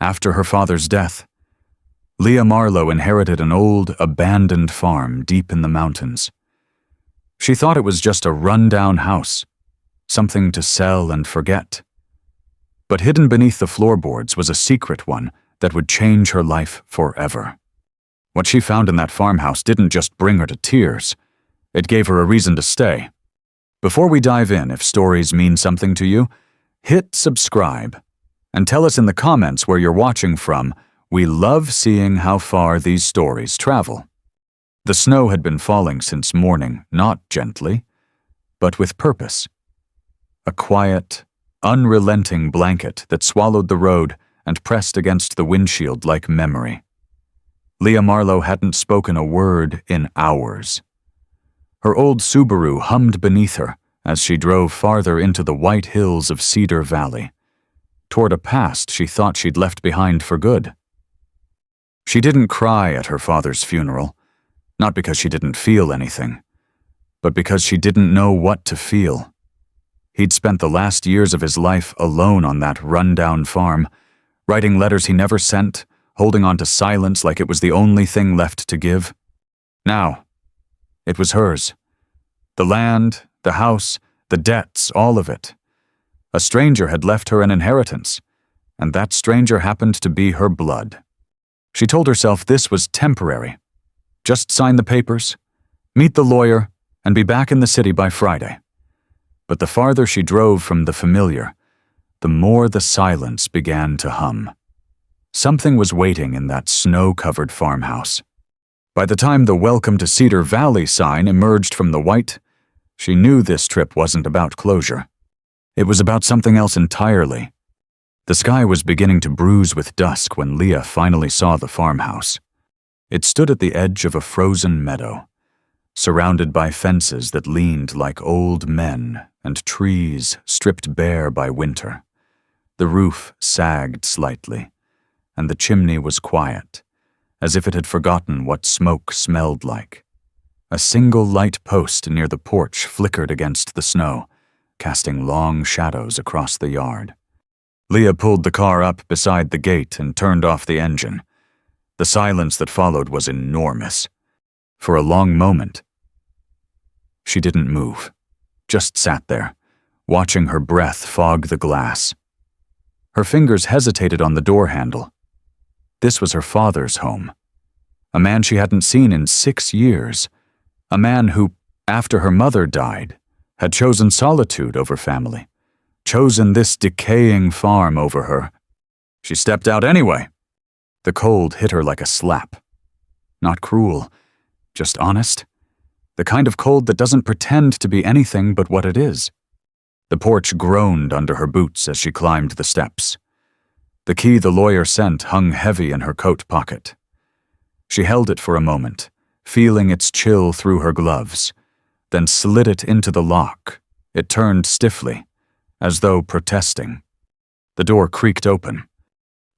After her father's death, Leah Marlowe inherited an old, abandoned farm deep in the mountains. She thought it was just a run-down house, something to sell and forget. But hidden beneath the floorboards was a secret one that would change her life forever. What she found in that farmhouse didn't just bring her to tears, it gave her a reason to stay. Before we dive in, if stories mean something to you, hit subscribe and tell us in the comments where you're watching from. We love seeing how far these stories travel. The snow had been falling since morning, not gently, but with purpose. A quiet, unrelenting blanket that swallowed the road and pressed against the windshield like memory. Leah Marlowe hadn't spoken a word in hours. Her old Subaru hummed beneath her as she drove farther into the white hills of Cedar Valley, toward a past she thought she'd left behind for good. She didn't cry at her father's funeral, not because she didn't feel anything, but because she didn't know what to feel. He'd spent the last years of his life alone on that run-down farm, writing letters he never sent, holding on to silence like it was the only thing left to give. Now, it was hers. The land, the house, the debts, all of it. A stranger had left her an inheritance, and that stranger happened to be her blood. She told herself this was temporary. Just sign the papers, meet the lawyer, and be back in the city by Friday. But the farther she drove from the familiar, the more the silence began to hum. Something was waiting in that snow-covered farmhouse. By the time the Welcome to Cedar Valley sign emerged from the white, she knew this trip wasn't about closure. It was about something else entirely. The sky was beginning to bruise with dusk when Leah finally saw the farmhouse. It stood at the edge of a frozen meadow, surrounded by fences that leaned like old men and trees stripped bare by winter. The roof sagged slightly, and the chimney was quiet, as if it had forgotten what smoke smelled like. A single light post near the porch flickered against the snow, casting long shadows across the yard. Leah pulled the car up beside the gate and turned off the engine. The silence that followed was enormous. For a long moment, she didn't move, just sat there, watching her breath fog the glass. Her fingers hesitated on the door handle. This was her father's home. A man she hadn't seen in 6 years. A man who, after her mother died, had chosen solitude over family, chosen this decaying farm over her. She stepped out anyway. The cold hit her like a slap. Not cruel, just honest. The kind of cold that doesn't pretend to be anything but what it is. The porch groaned under her boots as she climbed the steps. The key the lawyer sent hung heavy in her coat pocket. She held it for a moment, feeling its chill through her gloves, then slid it into the lock. It turned stiffly, as though protesting. The door creaked open.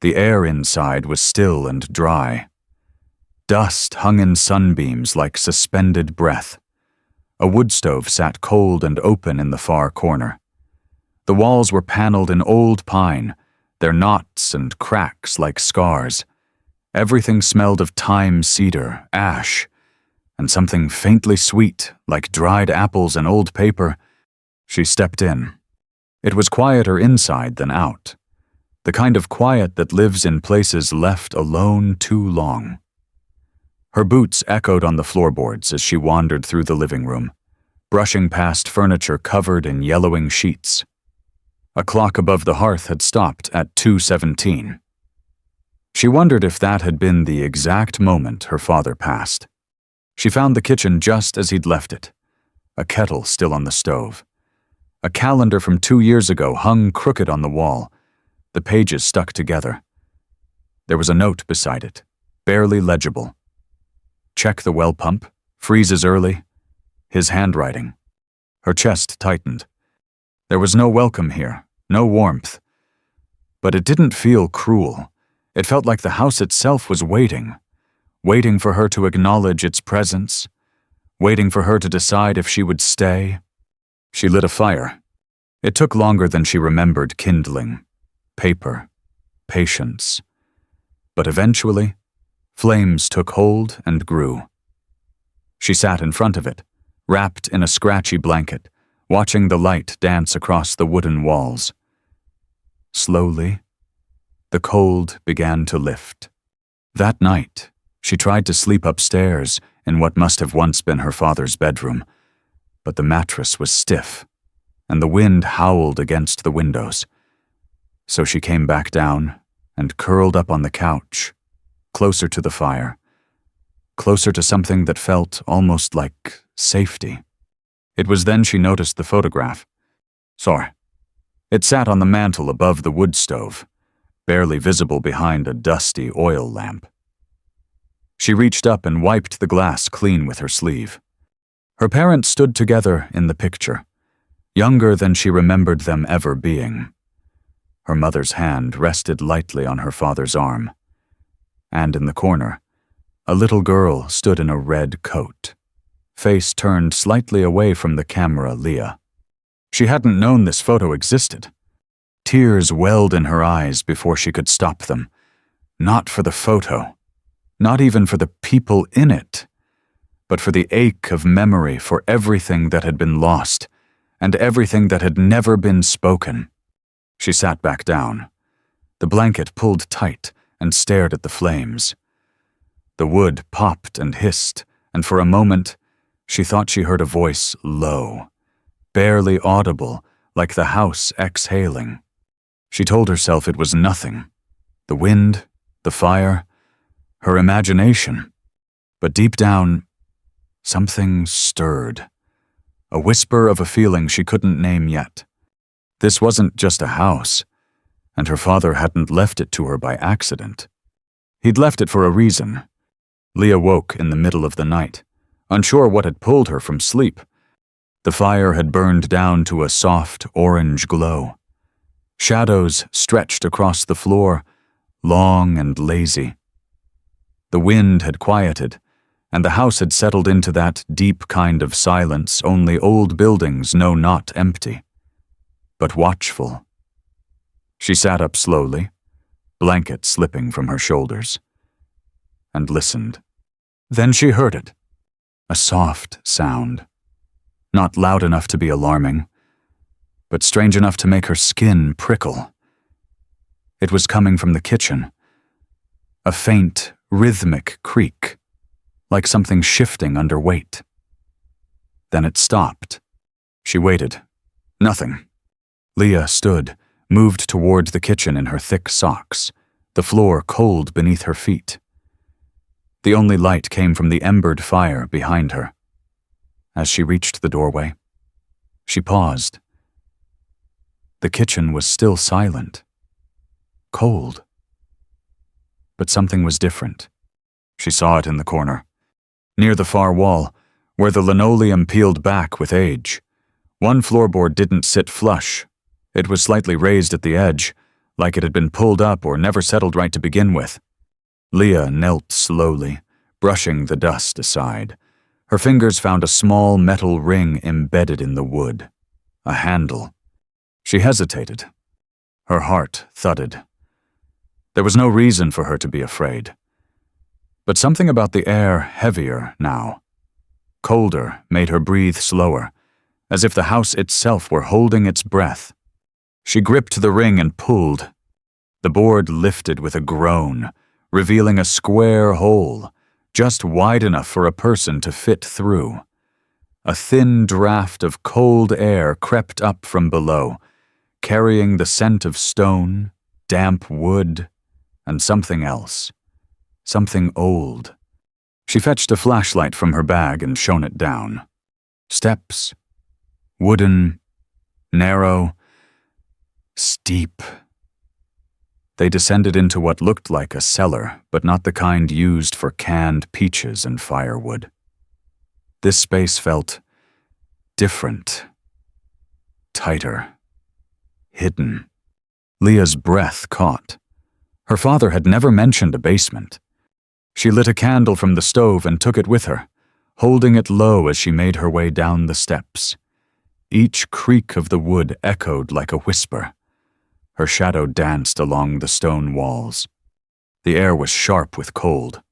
The air inside was still and dry. Dust hung in sunbeams like suspended breath. A wood stove sat cold and open in the far corner. The walls were paneled in old pine, their knots and cracks like scars. Everything smelled of thyme cedar, ash, and something faintly sweet, like dried apples and old paper. She stepped in. It was quieter inside than out. The kind of quiet that lives in places left alone too long. Her boots echoed on the floorboards as she wandered through the living room, brushing past furniture covered in yellowing sheets. A clock above the hearth had stopped at 2:17. She wondered if that had been the exact moment her father passed. She found the kitchen just as he'd left it, a kettle still on the stove. A calendar from 2 years ago hung crooked on the wall, the pages stuck together. There was a note beside it, barely legible. Check the well pump, freezes early. His handwriting. Her chest tightened. There was no welcome here, no warmth. But it didn't feel cruel. It felt like the house itself was waiting for her to acknowledge its presence, waiting for her to decide if she would stay. She lit a fire. It took longer than she remembered kindling. Paper, patience, But eventually, flames took hold and grew. She sat in front of it, wrapped in a scratchy blanket, watching the light dance across the wooden walls. Slowly, the cold began to lift. That night, she tried to sleep upstairs in what must have once been her father's bedroom, but the mattress was stiff, and the wind howled against the windows. So she came back down and curled up on the couch, closer to the fire, closer to something that felt almost like safety. It was then she noticed the photograph. Sorry. It sat on the mantel above the wood stove, barely visible behind a dusty oil lamp. She reached up and wiped the glass clean with her sleeve. Her parents stood together in the picture, younger than she remembered them ever being. Her mother's hand rested lightly on her father's arm, and in the corner, a little girl stood in a red coat, face turned slightly away from the camera Leah. She hadn't known this photo existed. Tears welled in her eyes before she could stop them. Not for the photo, not even for the people in it, but for the ache of memory for everything that had been lost and everything that had never been spoken. She sat back down, the blanket pulled tight, and stared at the flames. The wood popped and hissed, and for a moment, she thought she heard a voice low, barely audible, like the house exhaling. She told herself it was nothing. The wind, the fire, her imagination. But deep down, something stirred. A whisper of a feeling she couldn't name yet. This wasn't just a house, and her father hadn't left it to her by accident. He'd left it for a reason. Leah woke in the middle of the night, unsure what had pulled her from sleep. The fire had burned down to a soft orange glow. Shadows stretched across the floor, long and lazy. The wind had quieted, and the house had settled into that deep kind of silence only old buildings know not empty, but watchful. She sat up slowly, blanket slipping from her shoulders, and listened. Then she heard it, a soft sound, not loud enough to be alarming, but strange enough to make her skin prickle. It was coming from the kitchen, a faint, rhythmic creak, like something shifting under weight. Then it stopped. She waited. Nothing. Leah stood, moved toward the kitchen in her thick socks, the floor cold beneath her feet. The only light came from the embered fire behind her. As she reached the doorway, she paused. The kitchen was still silent, cold. But something was different. She saw it in the corner, near the far wall, where the linoleum peeled back with age. One floorboard didn't sit flush. It was slightly raised at the edge, like it had been pulled up or never settled right to begin with. Leah knelt slowly, brushing the dust aside. Her fingers found a small metal ring embedded in the wood, a handle. She hesitated. Her heart thudded. There was no reason for her to be afraid. But something about the air heavier now, colder, made her breathe slower, as if the house itself were holding its breath. She gripped the ring and pulled. The board lifted with a groan, revealing a square hole, just wide enough for a person to fit through. A thin draft of cold air crept up from below, carrying the scent of stone, damp wood, and something else. Something old. She fetched a flashlight from her bag and shone it down. Steps. Wooden. Narrow. Steep. They descended into what looked like a cellar, but not the kind used for canned peaches and firewood. This space felt different. Tighter. Hidden. Leah's breath caught. Her father had never mentioned a basement. She lit a candle from the stove and took it with her, holding it low as she made her way down the steps. Each creak of the wood echoed like a whisper. Her shadow danced along the stone walls. The air was sharp with cold.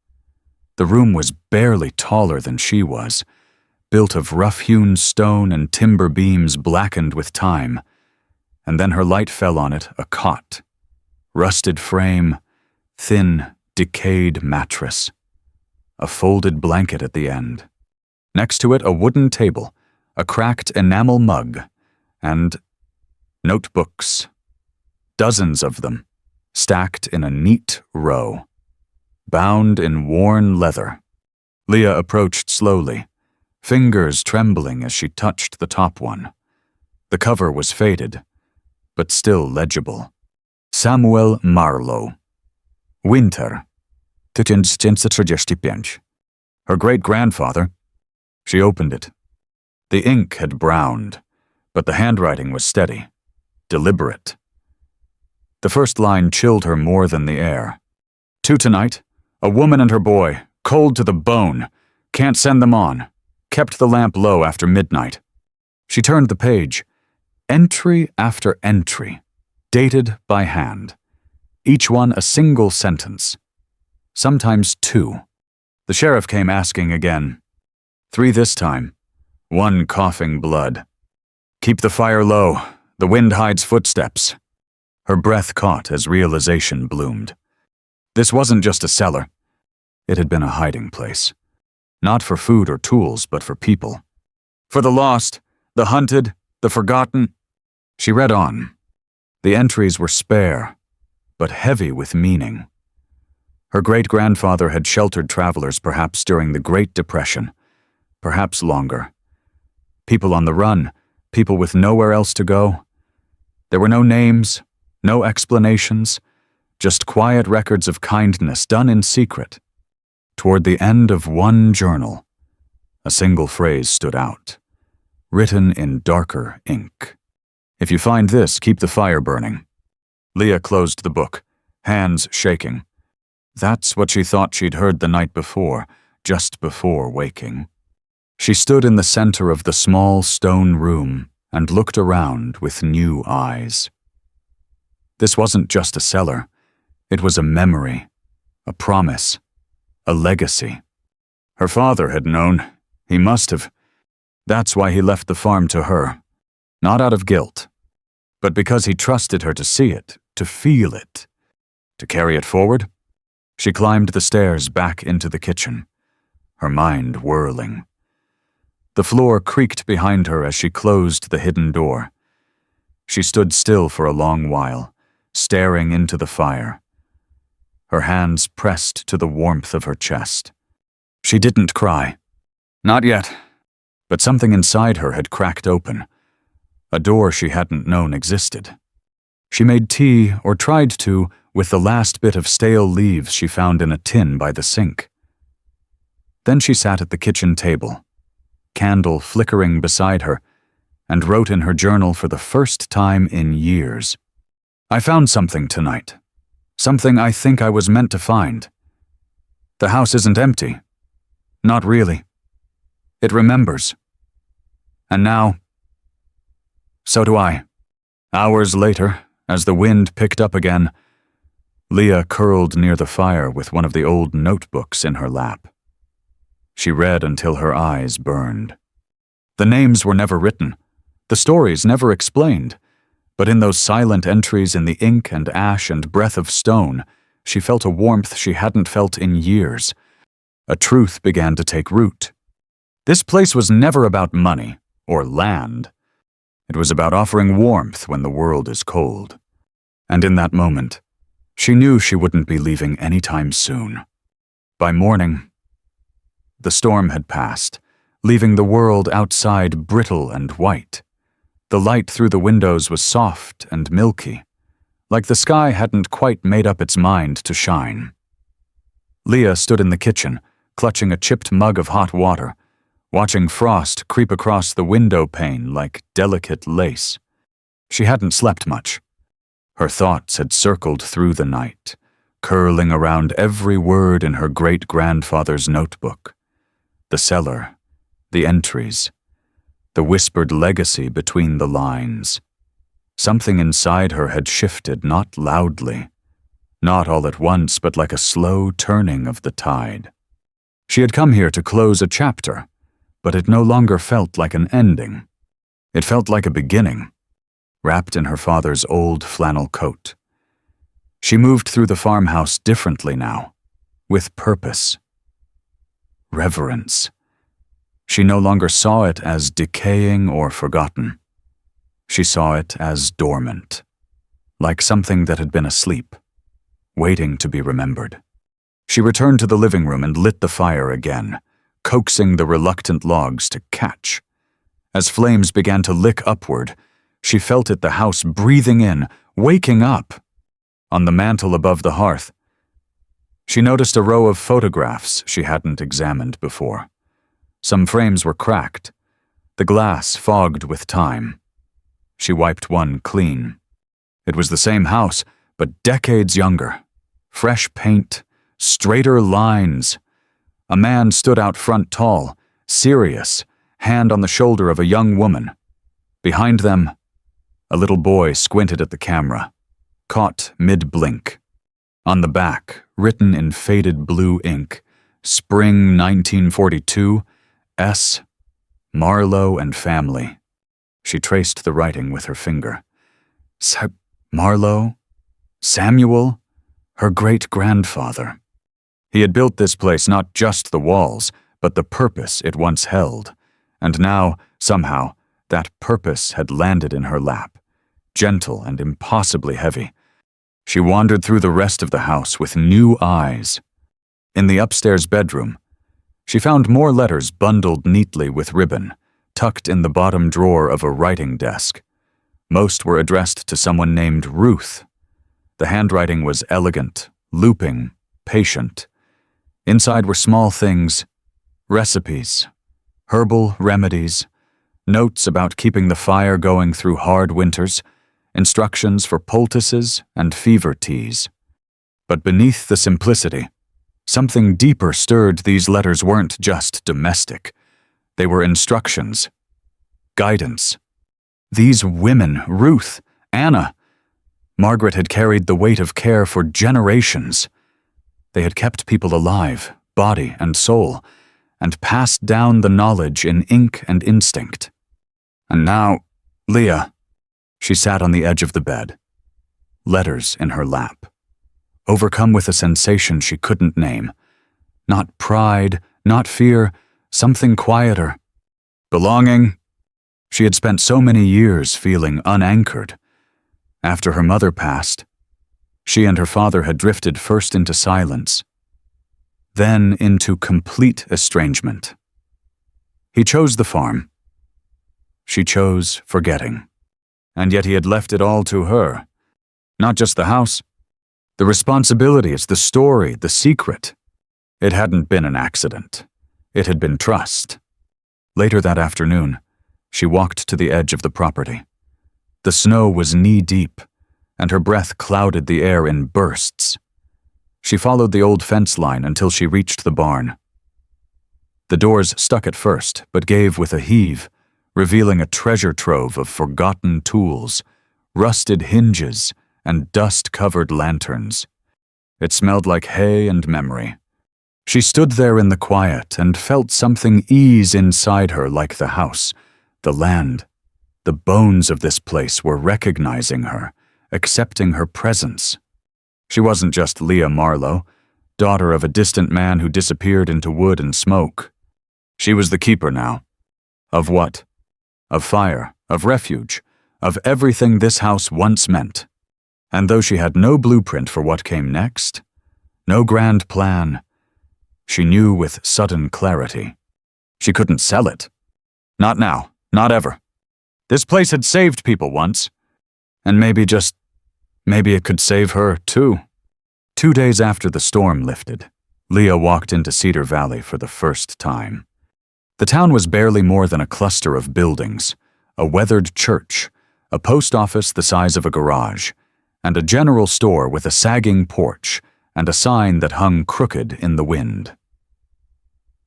The room was barely taller than she was, built of rough-hewn stone and timber beams blackened with time, and then her light fell on it, a cot. Rusted frame, thin, decayed mattress. A folded blanket at the end. Next to it, a wooden table, a cracked enamel mug, and notebooks. Dozens of them, stacked in a neat row. Bound in worn leather. Leah approached slowly, fingers trembling as she touched the top one. The cover was faded, but still legible. Samuel Marlowe. Winter. 1935. Her great-grandfather. She opened it. The ink had browned, but the handwriting was steady, deliberate. The first line chilled her more than the air. "Two tonight. A woman and her boy, cold to the bone. Can't send them on. Kept the lamp low after midnight." She turned the page. Entry after entry, dated by hand. Each one a single sentence. Sometimes two. The sheriff came asking again. 3 this time. 1 coughing blood. "Keep the fire low. The wind hides footsteps." Her breath caught as realization bloomed. This wasn't just a cellar. It had been a hiding place. Not for food or tools, but for people. For the lost, the hunted, the forgotten. She read on. The entries were spare, but heavy with meaning. Her great-grandfather had sheltered travelers perhaps during the Great Depression, perhaps longer. People on the run, people with nowhere else to go. There were no names, no explanations, just quiet records of kindness done in secret. Toward the end of one journal, a single phrase stood out, written in darker ink. "If you find this, keep the fire burning." Leah closed the book, hands shaking. That's what she thought she'd heard the night before, just before waking. She stood in the center of the small stone room and looked around with new eyes. This wasn't just a cellar. It was a memory, a promise, a legacy. Her father had known. He must have. That's why he left the farm to her. Not out of guilt, but because he trusted her to see it, to feel it, to carry it forward. She climbed the stairs back into the kitchen, her mind whirling. The floor creaked behind her as she closed the hidden door. She stood still for a long while, staring into the fire. Her hands pressed to the warmth of her chest. She didn't cry. Not yet. But something inside her had cracked open. A door she hadn't known existed. She made tea, or tried to, with the last bit of stale leaves she found in a tin by the sink. Then she sat at the kitchen table, candle flickering beside her, and wrote in her journal for the first time in years. "I found something tonight. Something I think I was meant to find. The house isn't empty. Not really. It remembers. And now, so do I." Hours later, as the wind picked up again, Leah curled near the fire with one of the old notebooks in her lap. She read until her eyes burned. The names were never written, the stories never explained, but in those silent entries in the ink and ash and breath of stone, she felt a warmth she hadn't felt in years. A truth began to take root. This place was never about money or land. It was about offering warmth when the world is cold. And in that moment, she knew she wouldn't be leaving anytime soon. By morning, the storm had passed, leaving the world outside brittle and white. The light through the windows was soft and milky, like the sky hadn't quite made up its mind to shine. Leah stood in the kitchen, clutching a chipped mug of hot water, watching frost creep across the window pane like delicate lace. She hadn't slept much. Her thoughts had circled through the night, curling around every word in her great-grandfather's notebook. The cellar, the entries, the whispered legacy between the lines. Something inside her had shifted, not loudly, not all at once, but like a slow turning of the tide. She had come here to close a chapter, but it no longer felt like an ending. It felt like a beginning, wrapped in her father's old flannel coat. She moved through the farmhouse differently now, with purpose. Reverence. She no longer saw it as decaying or forgotten. She saw it as dormant, like something that had been asleep, waiting to be remembered. She returned to the living room and lit the fire again, coaxing the reluctant logs to catch. As flames began to lick upward, she felt it, the house breathing in, waking up. On the mantel above the hearth, she noticed a row of photographs she hadn't examined before. Some frames were cracked, the glass fogged with time. She wiped one clean. It was the same house, but decades younger. Fresh paint, straighter lines. A man stood out front tall, serious, hand on the shoulder of a young woman. Behind them, a little boy squinted at the camera, caught mid-blink. On the back, written in faded blue ink, Spring 1942, S. Marlowe and family. She traced the writing with her finger. Marlowe? Samuel? Her great-grandfather. He had built this place, not just the walls, but the purpose it once held. And now, somehow, that purpose had landed in her lap, gentle and impossibly heavy. She wandered through the rest of the house with new eyes. In the upstairs bedroom, she found more letters bundled neatly with ribbon, tucked in the bottom drawer of a writing desk. Most were addressed to someone named Ruth. The handwriting was elegant, looping, patient. Inside were small things, recipes, herbal remedies, notes about keeping the fire going through hard winters, instructions for poultices and fever teas. But beneath the simplicity, something deeper stirred. These letters weren't just domestic. They were instructions, guidance. These women, Ruth, Anna, Margaret, had carried the weight of care for generations. They had kept people alive, body and soul, and passed down the knowledge in ink and instinct. And now, Leah. She sat on the edge of the bed, letters in her lap, overcome with a sensation she couldn't name. Not pride, not fear, something quieter. Belonging. She had spent so many years feeling unanchored. After her mother passed, she and her father had drifted first into silence, then into complete estrangement. He chose the farm. She chose forgetting. And yet he had left it all to her. Not just the house, the responsibilities, the story, the secret. It hadn't been an accident. It had been trust. Later that afternoon, she walked to the edge of the property. The snow was knee-deep, and her breath clouded the air in bursts. She followed the old fence line until she reached the barn. The doors stuck at first, but gave with a heave, revealing a treasure trove of forgotten tools, rusted hinges, and dust-covered lanterns. It smelled like hay and memory. She stood there in the quiet and felt something ease inside her, like the house, the land. The bones of this place were recognizing her, accepting her presence. She wasn't just Leah Marlowe, daughter of a distant man who disappeared into wood and smoke. She was the keeper now. Of what? Of fire, of refuge, of everything this house once meant. And though she had no blueprint for what came next, no grand plan, she knew with sudden clarity. She couldn't sell it. Not now, not ever. This place had saved people once, and maybe it could save her too. 2 days after the storm lifted, Leah walked into Cedar Valley for the first time. The town was barely more than a cluster of buildings, a weathered church, a post office the size of a garage, and a general store with a sagging porch and a sign that hung crooked in the wind.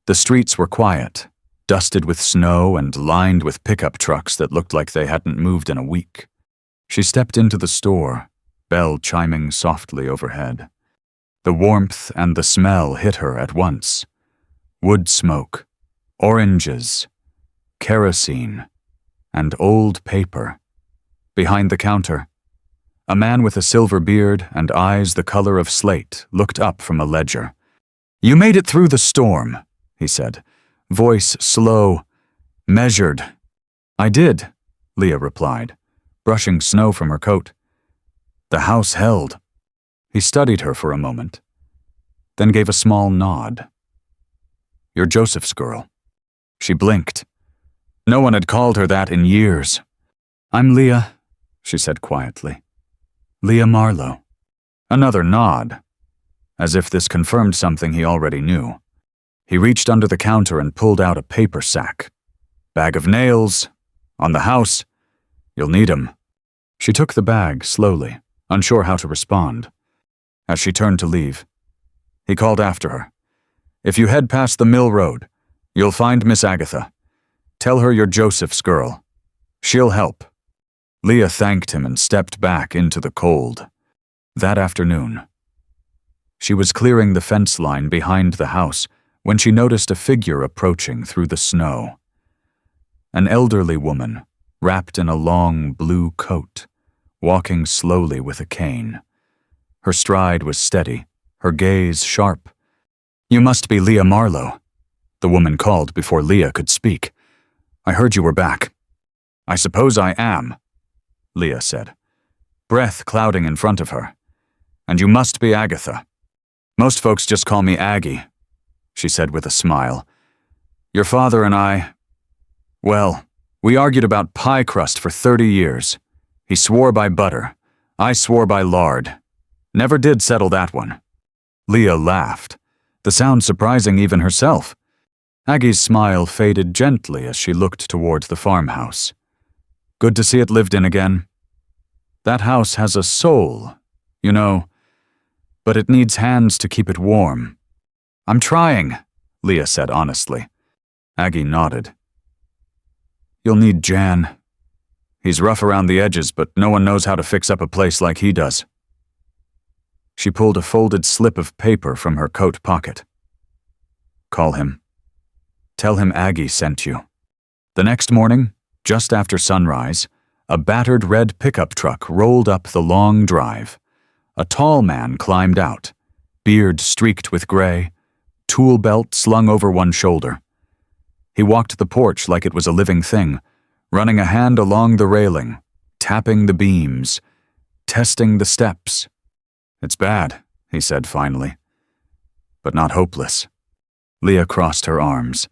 The streets were quiet, dusted with snow and lined with pickup trucks that looked like they hadn't moved in a week. She stepped into the store, bell chiming softly overhead. The warmth and the smell hit her at once. Wood smoke, oranges, kerosene, and old paper. Behind the counter, a man with a silver beard and eyes the color of slate looked up from a ledger. "You made it through the storm," he said, voice slow, measured. "I did," Leah replied, brushing snow from her coat. "The house held." He studied her for a moment, then gave a small nod. "You're Joseph's girl." She blinked. No one had called her that in years. "I'm Leah," she said quietly. "Leah Marlowe." Another nod, as if this confirmed something he already knew. He reached under the counter and pulled out a paper sack. "Bag of nails. On the house. You'll need 'em." She took the bag slowly, unsure how to respond. As she turned to leave, he called after her. "If you head past the mill road, you'll find Miss Agatha. Tell her you're Joseph's girl. She'll help." Leah thanked him and stepped back into the cold. That afternoon, she was clearing the fence line behind the house when she noticed a figure approaching through the snow. An elderly woman, wrapped in a long blue coat, walking slowly with a cane. Her stride was steady, her gaze sharp. "You must be Leah Marlowe," the woman called before Leah could speak. "I heard you were back." "I suppose I am," Leah said, breath clouding in front of her. "And you must be Agatha." "Most folks just call me Aggie," she said with a smile. "Your father and I, well, we argued about pie crust for 30 years. He swore by butter. I swore by lard. Never did settle that one." Leah laughed, the sound surprising even herself. Aggie's smile faded gently as she looked toward the farmhouse. "Good to see it lived in again. That house has a soul, you know, but it needs hands to keep it warm." "I'm trying," Leah said honestly. Aggie nodded. "You'll need Jan. He's rough around the edges, but no one knows how to fix up a place like he does." She pulled a folded slip of paper from her coat pocket. "Call him. Tell him Aggie sent you." The next morning, just after sunrise, a battered red pickup truck rolled up the long drive. A tall man climbed out, beard streaked with gray, tool belt slung over one shoulder. He walked the porch like it was a living thing, running a hand along the railing, tapping the beams, testing the steps. "It's bad," he said finally, "but not hopeless." Leah crossed her arms,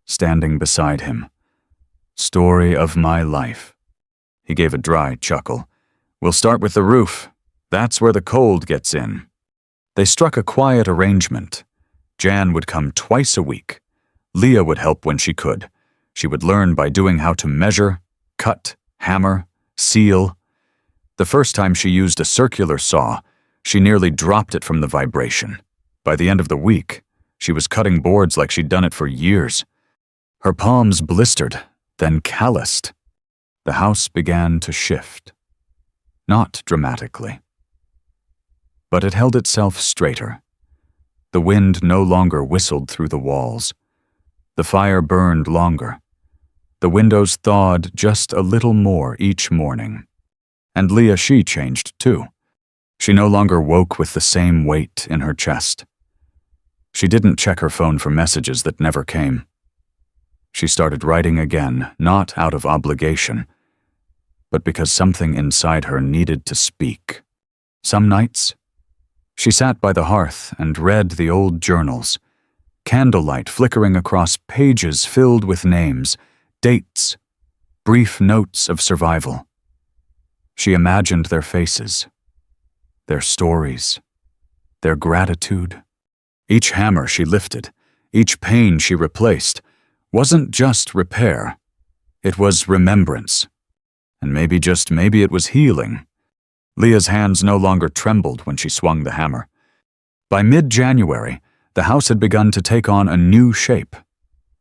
standing beside him. "Story of my life." He gave a dry chuckle. "We'll start with the roof. That's where the cold gets in." They struck a quiet arrangement. Jan would come twice a week. Leah would help when she could. She would learn by doing how to measure, cut, hammer, seal. The first time she used a circular saw, she nearly dropped it from the vibration. By the end of the week, she was cutting boards like she'd done it for years. Her palms blistered, then calloused. The house began to shift. Not dramatically, but it held itself straighter. The wind no longer whistled through the walls. The fire burned longer. The windows thawed just a little more each morning. And Leah, she changed too. She no longer woke with the same weight in her chest. She didn't check her phone for messages that never came. She started writing again, not out of obligation, but because something inside her needed to speak. Some nights, she sat by the hearth and read the old journals, candlelight flickering across pages filled with names, dates, brief notes of survival. She imagined their faces, their stories, their gratitude. Each hammer she lifted, each pane she replaced, wasn't just repair. It was remembrance. And maybe, just maybe, it was healing. Leah's hands no longer trembled when she swung the hammer. By mid-January, the house had begun to take on a new shape.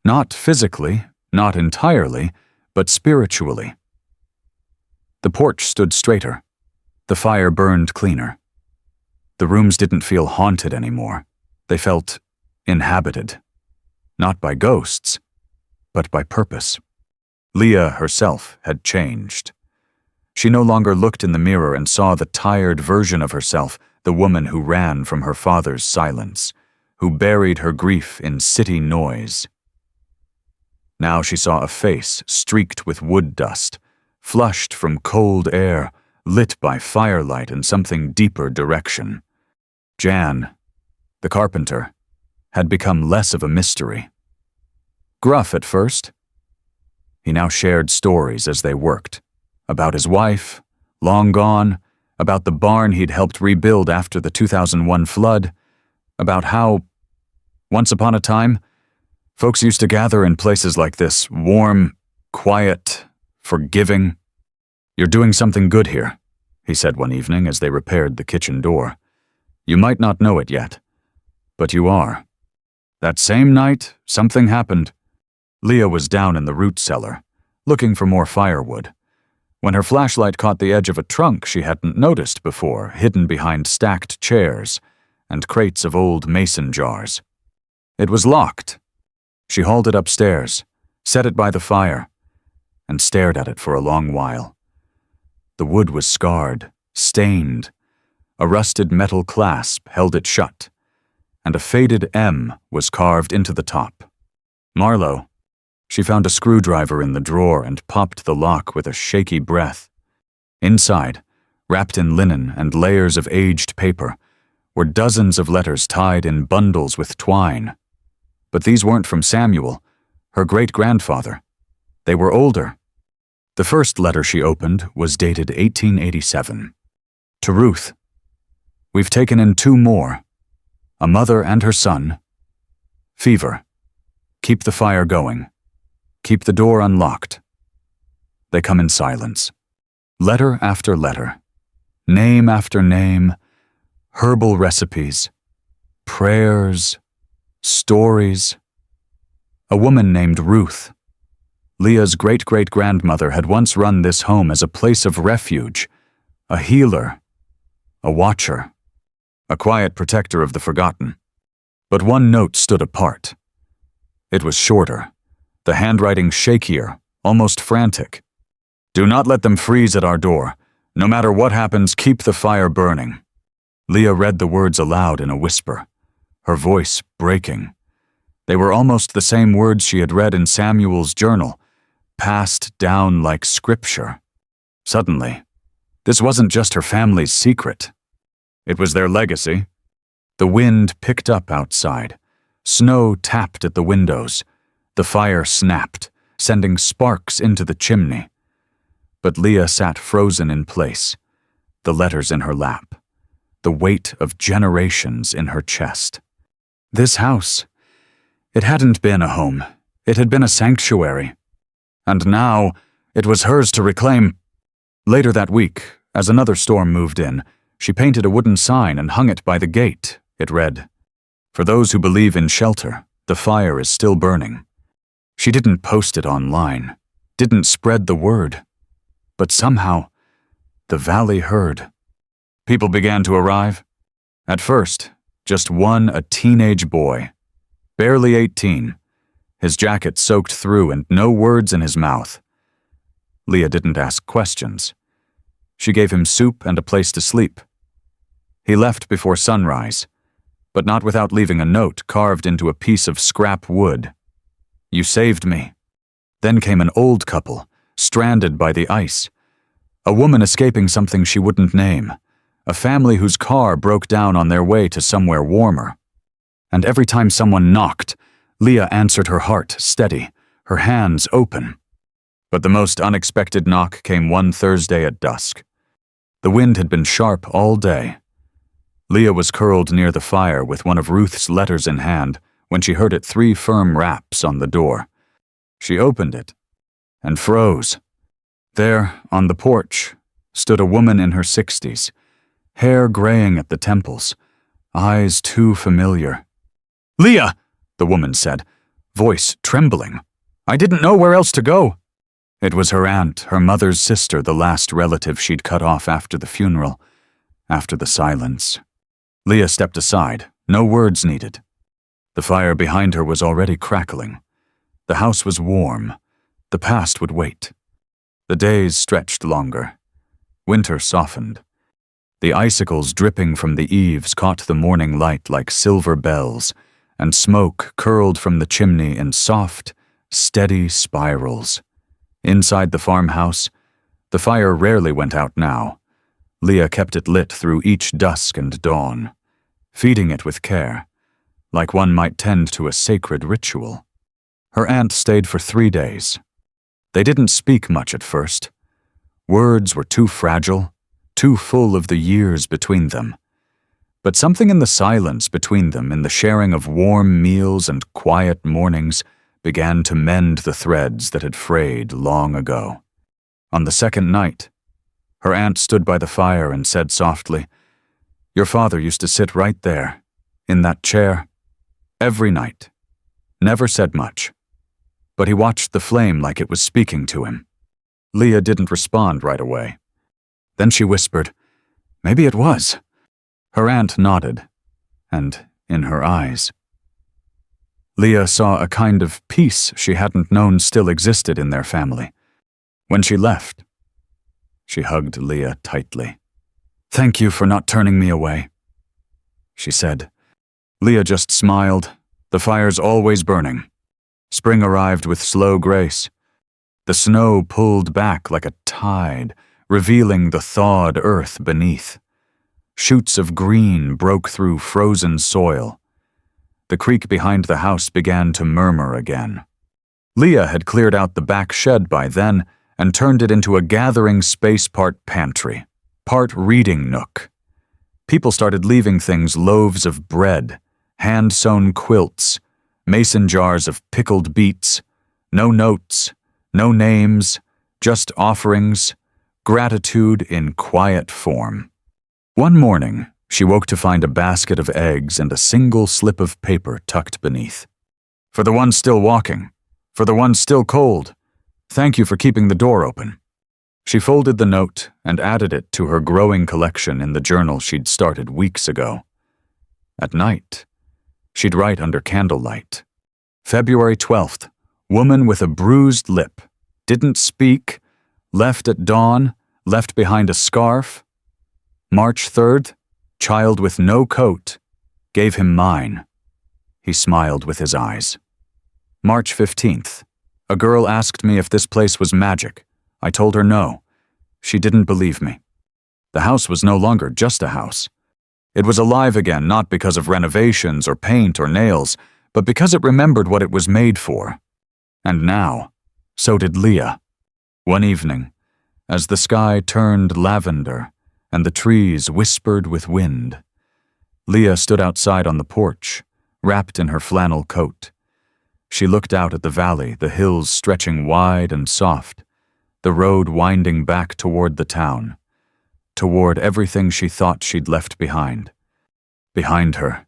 Not physically, not entirely, but spiritually. The porch stood straighter. The fire burned cleaner. The rooms didn't feel haunted anymore. They felt inhabited. Not by ghosts, but by purpose. Leah herself had changed. She no longer looked in the mirror and saw the tired version of herself, the woman who ran from her father's silence, who buried her grief in city noise. Now she saw a face streaked with wood dust, flushed from cold air, lit by firelight and something deeper direction. Jan, the carpenter, had become less of a mystery. Gruff at first, he now shared stories as they worked, about his wife, long gone, about the barn he'd helped rebuild after the 2001 flood, about how, once upon a time, folks used to gather in places like this, warm, quiet, forgiving. "You're doing something good here," he said one evening as they repaired the kitchen door. "You might not know it yet, but you are." That same night, something happened. Leah was down in the root cellar, looking for more firewood, when her flashlight caught the edge of a trunk she hadn't noticed before, hidden behind stacked chairs and crates of old mason jars. It was locked. She hauled it upstairs, set it by the fire, and stared at it for a long while. The wood was scarred, stained. A rusted metal clasp held it shut, and a faded M was carved into the top. Marlowe. She found a screwdriver in the drawer and popped the lock with a shaky breath. Inside, wrapped in linen and layers of aged paper, were dozens of letters tied in bundles with twine. But these weren't from Samuel, her great-grandfather. They were older. The first letter she opened was dated 1887. To Ruth. "We've taken in 2 more. A mother and her son. Fever. Keep the fire going. Keep the door unlocked." They come in silence. Letter after letter. Name after name. Herbal recipes. Prayers. Stories. A woman named Ruth. Leah's great-great-grandmother had once run this home as a place of refuge, a healer, a watcher, a quiet protector of the forgotten. But one note stood apart. It was shorter, the handwriting shakier, almost frantic. "Do not let them freeze at our door. No matter what happens, keep the fire burning." Leah read the words aloud in a whisper, her voice breaking. They were almost the same words she had read in Samuel's journal, passed down like scripture. Suddenly, this wasn't just her family's secret. It was their legacy. The wind picked up outside. Snow tapped at the windows. The fire snapped, sending sparks into the chimney. But Leah sat frozen in place, the letters in her lap, the weight of generations in her chest. This house, it hadn't been a home. It had been a sanctuary. And now, it was hers to reclaim. Later that week, as another storm moved in, she painted a wooden sign and hung it by the gate. It read, "For those who believe in shelter, the fire is still burning." She didn't post it online, didn't spread the word. But somehow, the valley heard. People began to arrive. At first, just one, a teenage boy, barely 18, his jacket soaked through and no words in his mouth. Leah didn't ask questions. She gave him soup and a place to sleep. He left before sunrise, but not without leaving a note carved into a piece of scrap wood. "You saved me." Then came an old couple, stranded by the ice. A woman escaping something she wouldn't name. A family whose car broke down on their way to somewhere warmer. And every time someone knocked, Leah answered her heart steady, her hands open. But the most unexpected knock came one Thursday at dusk. The wind had been sharp all day. Leah was curled near the fire with one of Ruth's letters in hand when she heard it 3 firm raps on the door. She opened it and froze. There, on the porch, stood a woman in her 60s, hair graying at the temples, eyes too familiar. "Leah," the woman said, voice trembling. "I didn't know where else to go." It was her aunt, her mother's sister, the last relative she'd cut off after the funeral, after the silence. Leah stepped aside, no words needed. The fire behind her was already crackling. The house was warm. The past would wait. The days stretched longer. Winter softened. The icicles dripping from the eaves caught the morning light like silver bells, and smoke curled from the chimney in soft, steady spirals. Inside the farmhouse, the fire rarely went out now. Leah kept it lit through each dusk and dawn, feeding it with care, like one might tend to a sacred ritual. Her aunt stayed for 3 days. They didn't speak much at first. Words were too fragile, too full of the years between them. But something in the silence between them, in the sharing of warm meals and quiet mornings, began to mend the threads that had frayed long ago. On the second night, her aunt stood by the fire and said softly, "Your father used to sit right there, in that chair, every night. Never said much. But he watched the flame like it was speaking to him." Leah didn't respond right away. Then she whispered, "Maybe it was." Her aunt nodded, and in her eyes, Leah saw a kind of peace she hadn't known still existed in their family. When she left, she hugged Leah tightly. "Thank you for not turning me away," she said. Leah just smiled. The fire's always burning. Spring arrived with slow grace. The snow pulled back like a tide, revealing the thawed earth beneath. Shoots of green broke through frozen soil. The creek behind the house began to murmur again. Leah had cleared out the back shed by then and turned it into a gathering space, part pantry, part reading nook. People started leaving things: loaves of bread, hand-sewn quilts, mason jars of pickled beets, no notes, no names, just offerings, gratitude in quiet form. One morning, she woke to find a basket of eggs and a single slip of paper tucked beneath. "For the ones still walking, for the ones still cold, thank you for keeping the door open." She folded the note and added it to her growing collection in the journal she'd started weeks ago. At night, she'd write under candlelight. February 12th, woman with a bruised lip, didn't speak, left at dawn, left behind a scarf. March 3rd, child with no coat, gave him mine. He smiled with his eyes. March 15th, a girl asked me if this place was magic. I told her no. She didn't believe me. The house was no longer just a house. It was alive again, not because of renovations or paint or nails, but because it remembered what it was made for. And now, so did Leah. One evening, as the sky turned lavender and the trees whispered with wind, Leah stood outside on the porch, wrapped in her flannel coat. She looked out at the valley, the hills stretching wide and soft, the road winding back toward the town, toward everything she thought she'd left behind. Behind her,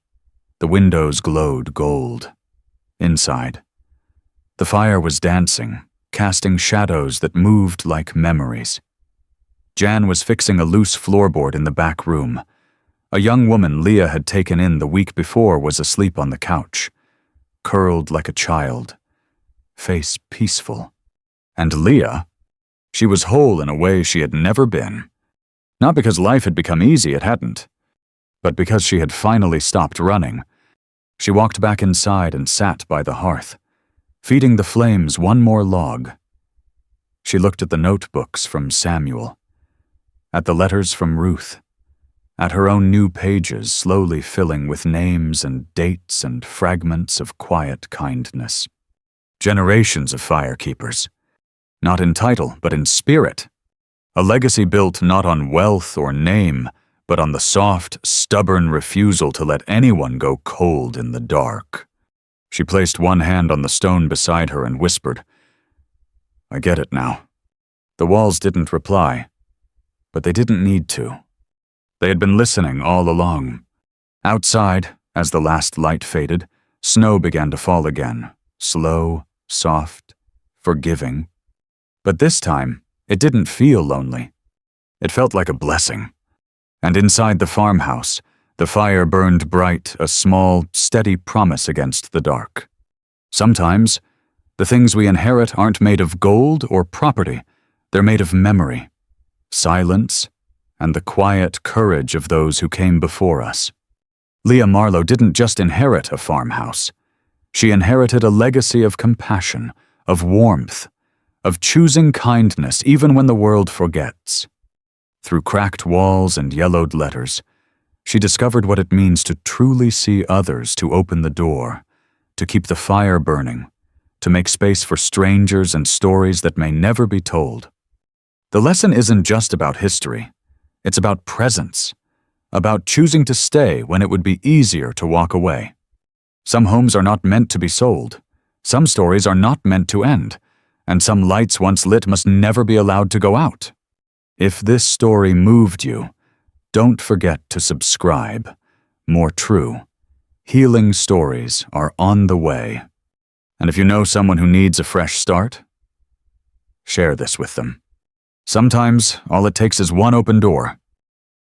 the windows glowed gold. Inside, the fire was dancing, casting shadows that moved like memories. Jan was fixing a loose floorboard in the back room. A young woman Leah had taken in the week before was asleep on the couch, curled like a child, face peaceful. And Leah, she was whole in a way she had never been. Not because life had become easy, it hadn't, but because she had finally stopped running. She walked back inside and sat by the hearth, feeding the flames one more log. She looked at the notebooks from Samuel, at the letters from Ruth, at her own new pages slowly filling with names and dates and fragments of quiet kindness. Generations of firekeepers, not in title but in spirit. A legacy built not on wealth or name, but on the soft, stubborn refusal to let anyone go cold in the dark. She placed one hand on the stone beside her and whispered, "I get it now." The walls didn't reply, but they didn't need to. They had been listening all along. Outside, as the last light faded, snow began to fall again, slow, soft, forgiving. But this time, it didn't feel lonely. It felt like a blessing. And inside the farmhouse, the fire burned bright, a small, steady promise against the dark. Sometimes, the things we inherit aren't made of gold or property. They're made of memory, silence, and the quiet courage of those who came before us. Leah Marlowe didn't just inherit a farmhouse. She inherited a legacy of compassion, of warmth, of choosing kindness even when the world forgets. Through cracked walls and yellowed letters, she discovered what it means to truly see others, to open the door, to keep the fire burning, to make space for strangers and stories that may never be told. The lesson isn't just about history. It's about presence, about choosing to stay when it would be easier to walk away. Some homes are not meant to be sold. Some stories are not meant to end. And some lights once lit must never be allowed to go out. If this story moved you, don't forget to subscribe. More true, healing stories are on the way. And if you know someone who needs a fresh start, share this with them. Sometimes all it takes is one open door,